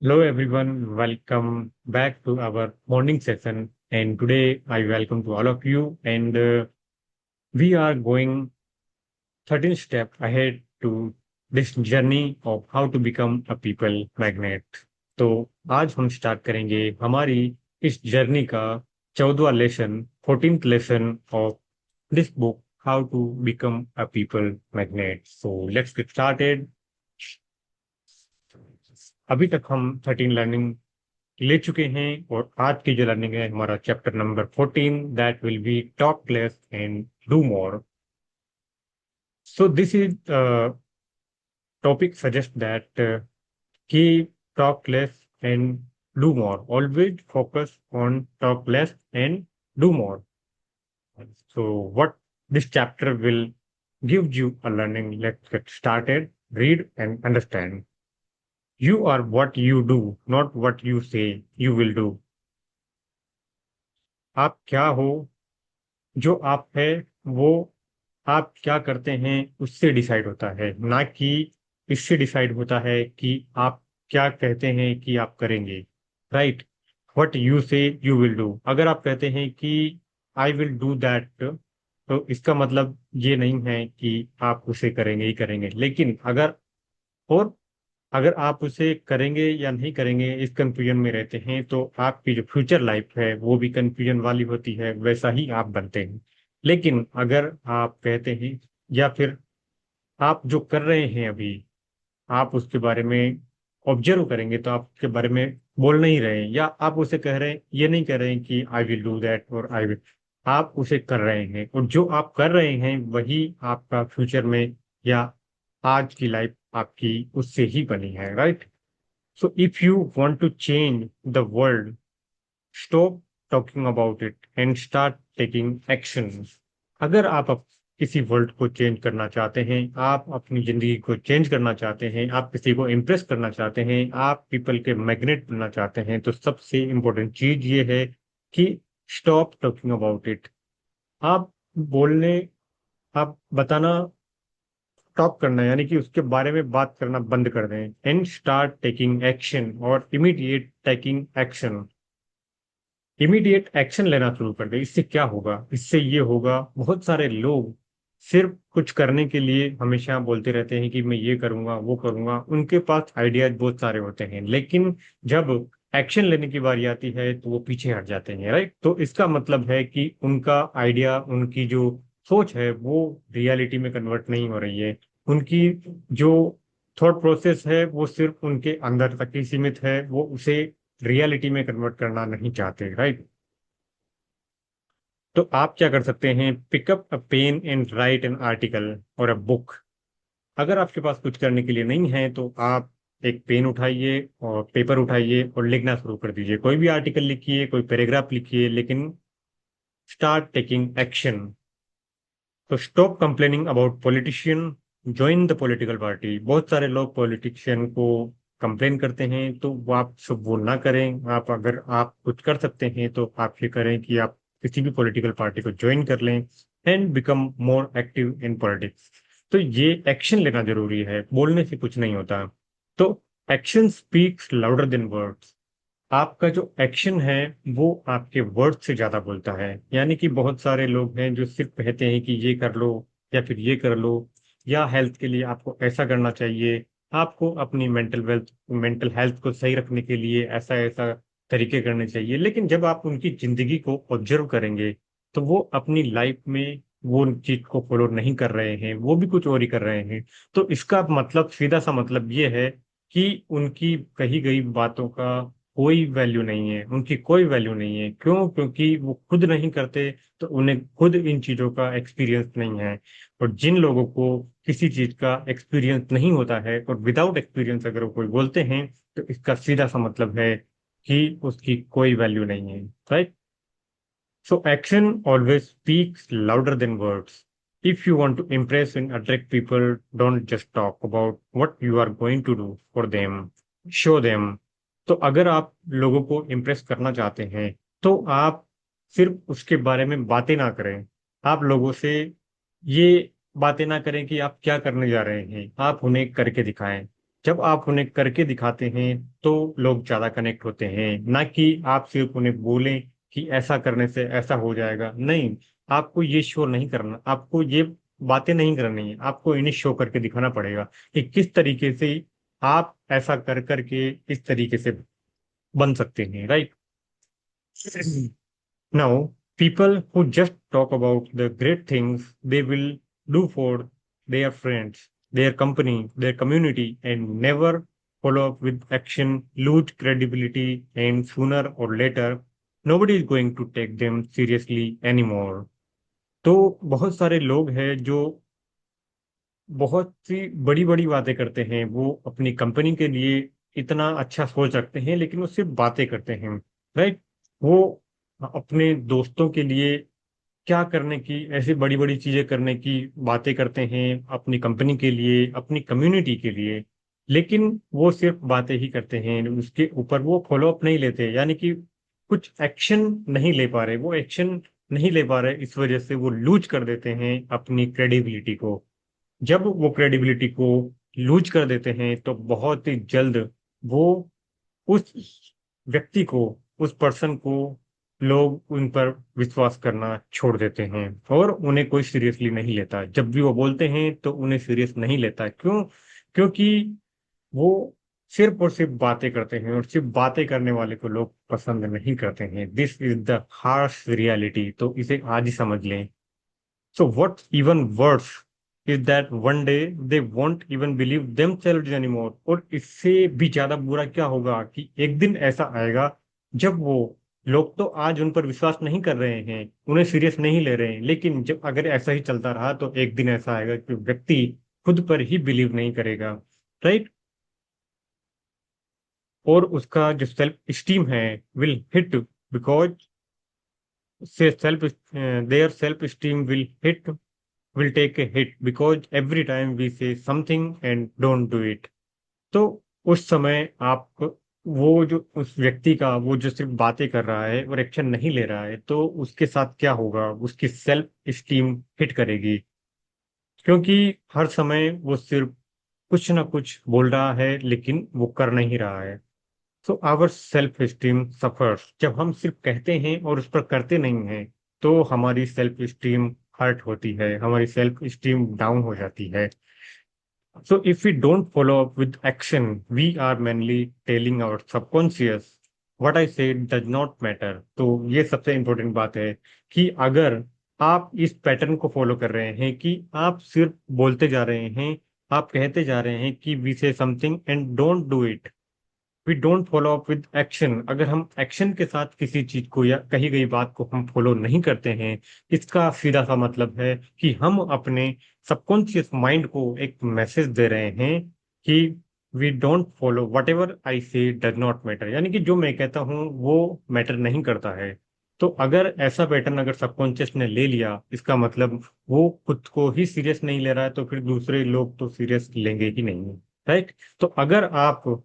Hello everyone, welcome back to our morning session. And today I welcome to all of you. And we are going 13 steps ahead to this journey of how to become a people magnet. तो आज हम start करेंगे हमारी इस journey का 14वां lesson 14th lesson of this book how to become a people magnet. So let's get started. अभी तक हम 13 लर्निंग ले चुके हैं और आज की जो लर्निंग है हमारा chapter number 14 that will be talk less and do more. So this is topic suggest that की talk less and do more. Always focus on talk less and do more. So what this chapter will give you a learning. Let's get started. Read and understand. You are what you do, not what you say you will do. आप क्या हो, जो आप है वो आप क्या करते हैं उससे डिसाइड होता है, ना कि इससे डिसाइड होता है कि आप क्या कहते हैं कि आप करेंगे. राइट. व्हाट यू से यू विल डू. अगर आप कहते हैं कि आई विल डू दैट, तो इसका मतलब ये नहीं है कि आप उसे करेंगे ही करेंगे. लेकिन और अगर आप उसे करेंगे या नहीं करेंगे इस कंफ्यूजन में रहते हैं तो आपकी जो फ्यूचर लाइफ है वो भी कंफ्यूजन वाली होती है, वैसा ही आप बनते हैं. लेकिन अगर आप कहते हैं या फिर आप जो कर रहे हैं अभी आप उसके बारे में ऑब्जर्व करेंगे तो आप उसके बारे में बोल नहीं रहे हैं, या आप उसे कह रहे हैं, ये नहीं कह रहे हैं कि आई विल डू दैट और आई विल. आप उसे कर रहे हैं और जो आप कर रहे हैं वही आपका फ्यूचर में या आज की लाइफ आपकी उससे ही बनी है. Right. So if you want to change the world, stop talking about it and start taking action. अगर आप किसी वर्ल्ड को चेंज करना चाहते हैं, आप अपनी जिंदगी को चेंज करना चाहते हैं, आप किसी को इम्प्रेस करना चाहते हैं, आप पीपल के मैग्नेट बनना चाहते हैं, तो सबसे इम्पोर्टेंट चीज ये है कि स्टॉप टॉकिंग अबाउट इट. आप बोलने आप बताना स्टॉप करना, यानी कि उसके बारे में बात करना बंद कर दें. एंड स्टार्ट टेकिंग एक्शन, और immediate taking action. Immediate action लेना शुरू कर दे. इससे क्या होगा? इससे ये होगा, बहुत सारे लोग सिर्फ कुछ करने के लिए हमेशा बोलते रहते हैं कि मैं ये करूंगा वो करूंगा. उनके पास आइडियाज बहुत सारे होते हैं, लेकिन जब एक्शन लेने की बारी आती है तो वो पीछे हट जाते हैं. राइट. तो इसका मतलब है कि उनका आइडिया, उनकी जो सोच है वो रियलिटी में कन्वर्ट नहीं हो रही है. उनकी जो थॉट प्रोसेस है वो सिर्फ उनके अंदर तक ही सीमित है, वो उसे रियलिटी में कन्वर्ट करना नहीं चाहते. राइट. तो आप क्या कर सकते हैं? Pick up a pen and write an article और अ बुक. अगर आपके पास कुछ करने के लिए नहीं है तो आप एक पेन उठाइए और पेपर उठाइए और लिखना शुरू कर दीजिए. कोई भी आर्टिकल लिखिए, कोई पैराग्राफ लिखिए, लेकिन स्टार्ट टेकिंग एक्शन. तो stop complaining about politician, join the political party. बहुत सारे लोग पॉलिटिशियन को कंप्लेन करते हैं, तो वो आप सब वो ना करें. आप अगर आप कुछ कर सकते हैं तो आप ये करें कि आप किसी भी पॉलिटिकल पार्टी को ज्वाइन कर लें and become more active in politics. तो ये एक्शन लेना जरूरी है, बोलने से कुछ नहीं होता. तो action speaks louder than words. आपका जो एक्शन है वो आपके वर्ड से ज्यादा बोलता है. यानी कि बहुत सारे लोग हैं जो सिर्फ कहते हैं कि ये कर लो या फिर ये कर लो, या हेल्थ के लिए आपको ऐसा करना चाहिए, आपको अपनी मेंटल हेल्थ को सही रखने के लिए ऐसा ऐसा तरीके करने चाहिए. लेकिन जब आप उनकी जिंदगी को ऑब्जर्व करेंगे तो वो अपनी लाइफ में वो उन चीज को फॉलो नहीं कर रहे हैं, वो भी कुछ और ही कर रहे हैं. तो इसका मतलब, सीधा सा मतलब ये है कि उनकी कही गई बातों का कोई वैल्यू नहीं है, उनकी कोई वैल्यू नहीं है. क्यों? क्योंकि वो खुद नहीं करते, तो उन्हें खुद इन चीजों का एक्सपीरियंस नहीं है. और जिन लोगों को किसी चीज का एक्सपीरियंस नहीं होता है और विदाउट एक्सपीरियंस अगर वो कोई बोलते हैं तो इसका सीधा सा मतलब है कि उसकी कोई वैल्यू नहीं है. Right. So action always speaks louder than words. If you want to impress and attract people, don't just talk about what you are going to do for them. Show them. तो अगर आप लोगों को impress करना चाहते हैं तो आप सिर्फ उसके बारे में बातें ना करें. आप लोगों से ये बातें ना करें कि आप क्या करने जा रहे हैं, आप उन्हें करके दिखाएं. जब आप उन्हें करके दिखाते हैं तो लोग ज्यादा कनेक्ट होते हैं, ना कि आप सिर्फ उन्हें बोलें कि ऐसा करने से ऐसा हो जाएगा। नहीं, आपको ये शो नहीं करना, आपको ये बातें नहीं करनी है, आपको इन्हें शो करके दिखाना पड़ेगा कि किस तरीके से आप ऐसा कर करके इस तरीके से बन सकते हैं, right. Now, people who just talk about the great things they will do for their friends, their company, their community, and never follow up with action, lose credibility, and sooner or later, nobody is going to take them seriously anymore. तो बहुत सारे लोग हैं जो बहुत सी बड़ी बड़ी बातें करते हैं, वो अपनी कंपनी के लिए इतना अच्छा सोच रखते हैं, लेकिन वो सिर्फ बातें करते हैं, राइट। वो अपने दोस्तों के लिए क्या करने की, ऐसी बड़ी बड़ी चीजें करने की बातें करते हैं, अपनी कंपनी के लिए, अपनी कम्युनिटी के लिए, लेकिन वो सिर्फ बातें ही करते हैं, उसके ऊपर वो फॉलो अप नहीं लेते, यानी कि कुछ एक्शन नहीं ले पा रहे, वो एक्शन नहीं ले पा रहे, इस वजह से वो लूज कर देते हैं अपनी क्रेडिबिलिटी को। जब वो क्रेडिबिलिटी को लूज कर देते हैं तो बहुत ही जल्द वो उस व्यक्ति को, उस पर्सन को, लोग उन पर विश्वास करना छोड़ देते हैं और उन्हें कोई सीरियसली नहीं लेता। जब भी वो बोलते हैं तो उन्हें सीरियस नहीं लेता। क्यों? क्योंकि वो सिर्फ और सिर्फ बातें करते हैं और सिर्फ बातें करने वाले को लोग पसंद नहीं करते हैं। This is the harsh reality, तो इसे आज ही समझ लें। So what's even worse is that one day they won't even believe themselves anymore. और इससे भी ज्यादा बुरा क्या होगा कि एक दिन ऐसा आएगा जब वो लोग तो आज उन पर विश्वास नहीं कर रहे हैं, उन्हें सीरियस नहीं ले रहे हैं, लेकिन जब अगर ऐसा ही चलता रहा तो एक दिन ऐसा आएगा कि व्यक्ति खुद पर ही बिलीव नहीं करेगा, राइट। और उसका जो सेल्फ स्टीम है विल हिट, बिकॉज से self their self esteem will hit, will take a hit because every time we say something and don't do it. तो उस समय आप, वो जो उस व्यक्ति का, वो जो सिर्फ बातें कर रहा है और एक्शन नहीं ले रहा है, तो उसके साथ क्या होगा, उसकी सेल्फ स्टीम हिट करेगी, क्योंकि हर समय वो सिर्फ कुछ ना कुछ बोल रहा है लेकिन वो कर नहीं रहा है। So our self esteem suffers. जब हम सिर्फ कहते हैं और उस पर करते नहीं हैं तो हमारी सेल्फ स्टीम हर्ट होती है, हमारी सेल्फ स्टीम डाउन हो जाती है। So if we don't follow up with action we are mainly telling our subconscious what I say does not matter. तो ये सबसे इंपॉर्टेंट बात है कि अगर आप इस पैटर्न को फॉलो कर रहे हैं कि आप सिर्फ बोलते जा रहे हैं, आप कहते जा रहे हैं कि we say something and don't do it, we don't follow up with action, अगर हम एक्शन के साथ किसी चीज को या कही गई बात को हम फॉलो नहीं करते हैं, इसका सीधा सा मतलब है कि हम अपने सबकॉन्शियस माइंड को एक मैसेज दे रहे हैं कि we don't follow whatever I say does not matter, यानी कि जो मैं कहता हूँ वो मैटर नहीं करता है। तो अगर ऐसा पैटर्न अगर सबकॉन्शियस ने ले लिया, इसका मतलब वो खुद को ही सीरियस नहीं ले रहा है, तो फिर दूसरे लोग तो सीरियस लेंगे ही नहीं, राइट। तो अगर आप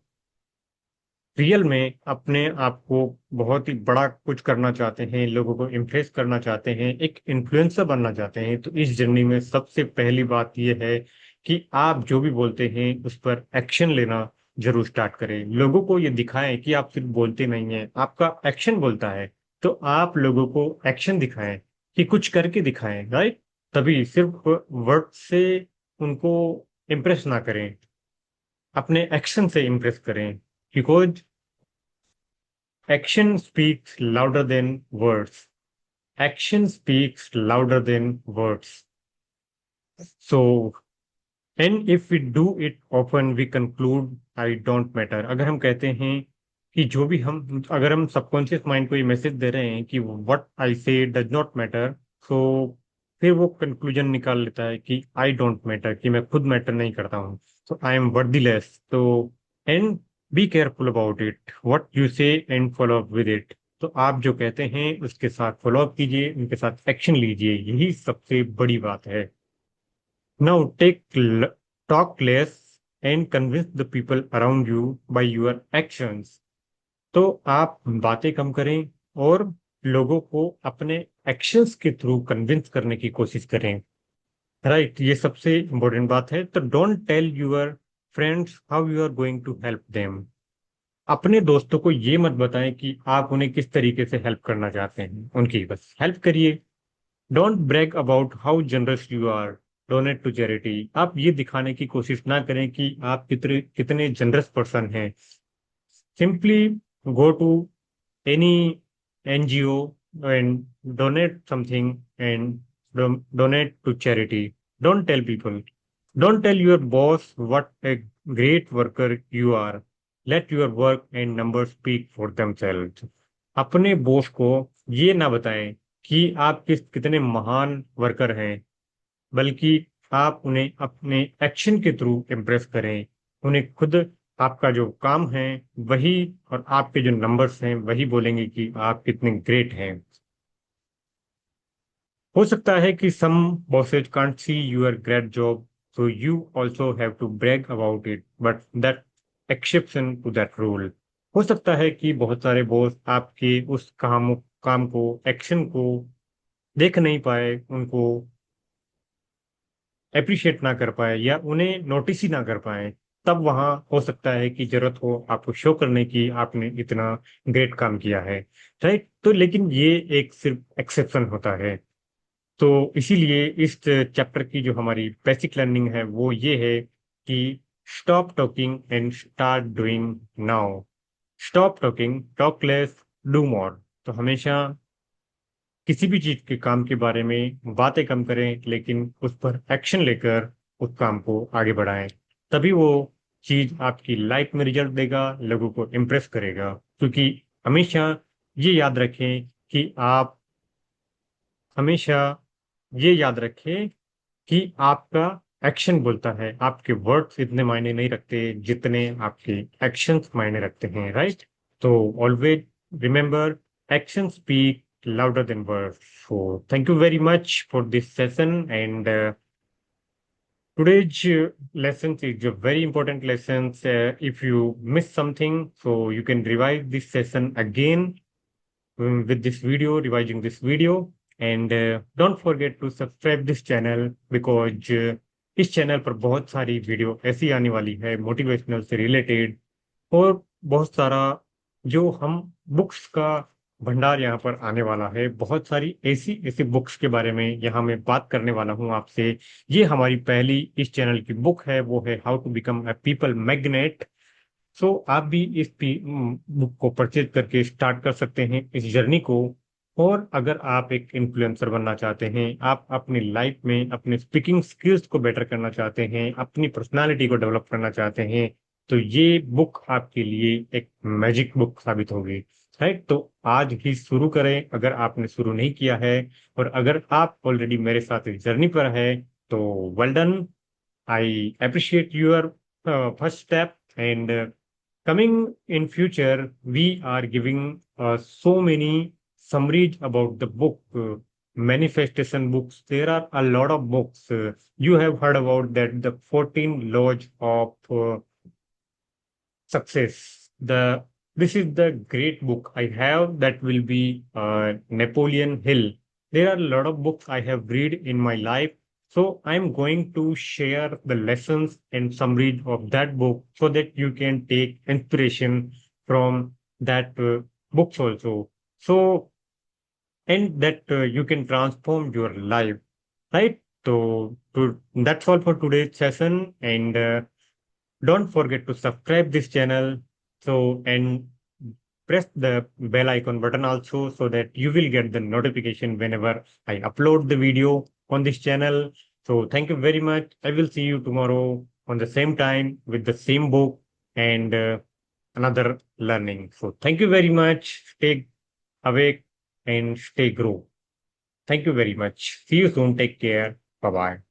रियल में अपने आप को बहुत ही बड़ा कुछ करना चाहते हैं, लोगों को इम्प्रेस करना चाहते हैं, एक इन्फ्लुएंसर बनना चाहते हैं, तो इस जर्नी में सबसे पहली बात यह है कि आप जो भी बोलते हैं उस पर एक्शन लेना जरूर स्टार्ट करें। लोगों को ये दिखाएं कि आप सिर्फ बोलते नहीं हैं, आपका एक्शन बोलता है। तो आप लोगों को एक्शन दिखाएं, कि कुछ करके दिखाएं, राइट। तभी सिर्फ वर्ड से उनको इम्प्रेस ना करें, अपने एक्शन से इम्प्रेस करें, because action speaks louder than words. Action speaks louder than words. So, and if we do it often, we conclude I don't matter. अगर हम कहते हैं कि जो भी हम, अगर हम सबकॉन्शियस माइंड को ये मैसेज दे रहे हैं कि what I say does not matter, so फिर वो कंक्लूजन निकाल लेता है कि आई डोंट मैटर, कि मैं खुद मैटर नहीं करता हूँ, तो आई एम वर्थलेस। तो and be careful about it what you say and follow up with it. तो आप जो कहते हैं उसके साथ फॉलो अप कीजिए, उनके साथ एक्शन लीजिए, यही सबसे बड़ी बात है। Now talk less and convince the people around you by your actions. तो आप बातें कम करें और लोगों को अपने एक्शंस के थ्रू कन्विंस करने की कोशिश करें, राइट। ये सबसे इम्पोर्टेंट बात है। तो don't tell your friends how you are going to help them. अपने दोस्तों को ये मत बताएं कि आप उन्हें किस तरीके से हेल्प करना चाहते हैं, उनकी बस हेल्प करिए। Don't brag about how generous you are, donate to charity. आप ये दिखाने की कोशिश ना करें कि आप कितने कितने जनरस पर्सन हैं। Simply go to any NGO and donate something and donate to charity. Don't tell people, don't tell your boss what a great worker you are. Let your work and number speak for themselves. अपने boss को ये ना बताएं कि आप कितने महान worker हैं, बल्कि आप उन्हें अपने एक्शन के थ्रू इम्प्रेस करें। उन्हें खुद आपका जो काम है वही और आपके जो नंबर्स हैं वही बोलेंगे कि आप कितने ग्रेट हैं। हो सकता है कि some bosses can't see your great job, so you also have to brag about it, but that exception to that rule. हो सकता है कि बहुत सारे बॉस आपके उस काम को, एक्शन को देख नहीं पाए, उनको अप्रिशिएट ना कर पाए या उन्हें नोटिस ही ना कर पाए। तब वहां हो सकता है कि जरूरत हो आपको शो करने की, आपने इतना ग्रेट काम किया है। राइट, तो लेकिन ये एक सिर्फ एक्सेप्शन होता है। तो इसीलिए इस चैप्टर की जो हमारी बेसिक लर्निंग है वो ये है कि stop talking and start doing now. Stop talking, talk less, do more. तो हमेशा किसी भी चीज के काम के बारे में बातें कम करें, लेकिन उस पर एक्शन लेकर उस काम को आगे बढ़ाएं। तभी वो चीज आपकी लाइफ में रिजल्ट देगा, लोगों को इम्प्रेस करेगा। क्योंकि हमेशा ये याद रखें कि आप हमेशा ये याद रखें कि आपका एक्शन बोलता है, आपके वर्ड्स इतने मायने नहीं रखते जितने आपके एक्शंस मायने रखते हैं। राइट, तो always remember, action speak louder than words. So thank you very much for this session, and today's lessons is a very important lessons. If you miss something, so you can revise this session again with this video, revising this video. And don't forget to subscribe this channel, because इस channel पर बहुत सारी video ऐसी आने वाली है motivational से related, और बहुत सारा जो हम बुक्स का भंडार यहाँ पर आने वाला है। बहुत सारी ऐसी ऐसी बुक्स के बारे में यहाँ मैं बात करने वाला हूँ आपसे। ये हमारी पहली इस चैनल की बुक है, वो है how to become a people magnet. So आप भी इस बुक को परचेज करके स्टार्ट कर सकते हैं इस जर्नी को। और अगर आप एक इन्फ्लुएंसर बनना चाहते हैं, आप अपनी लाइफ में अपने स्पीकिंग स्किल्स को बेटर करना चाहते हैं, अपनी पर्सनालिटी को डेवलप करना चाहते हैं, तो ये बुक आपके लिए एक मैजिक बुक साबित होगी। राइट, तो आज ही शुरू करें अगर आपने शुरू नहीं किया है। और अगर आप ऑलरेडी मेरे साथ इस जर्नी पर है तो well done. I appreciate your first step. And coming in future, we are giving so many summaries about the book, manifestation books. There are a lot of books. You have heard about that, the 14 laws of success. This is the great book I have, that will be Napoleon Hill. There are a lot of books I have read in my life, so I'm going to share the lessons and summaries of that book so that you can take inspiration from that books also. So, and that you can transform your life, right? So that's all for today's session, and don't forget to subscribe this channel. So, and press the bell icon button also, so that you will get the notification whenever I upload the video on this channel. So thank you very much. I will see you tomorrow on the same time with the same book and another learning. So thank you very much. Stay awake and stay grow. Thank you very much. See you soon. Take care. Bye bye.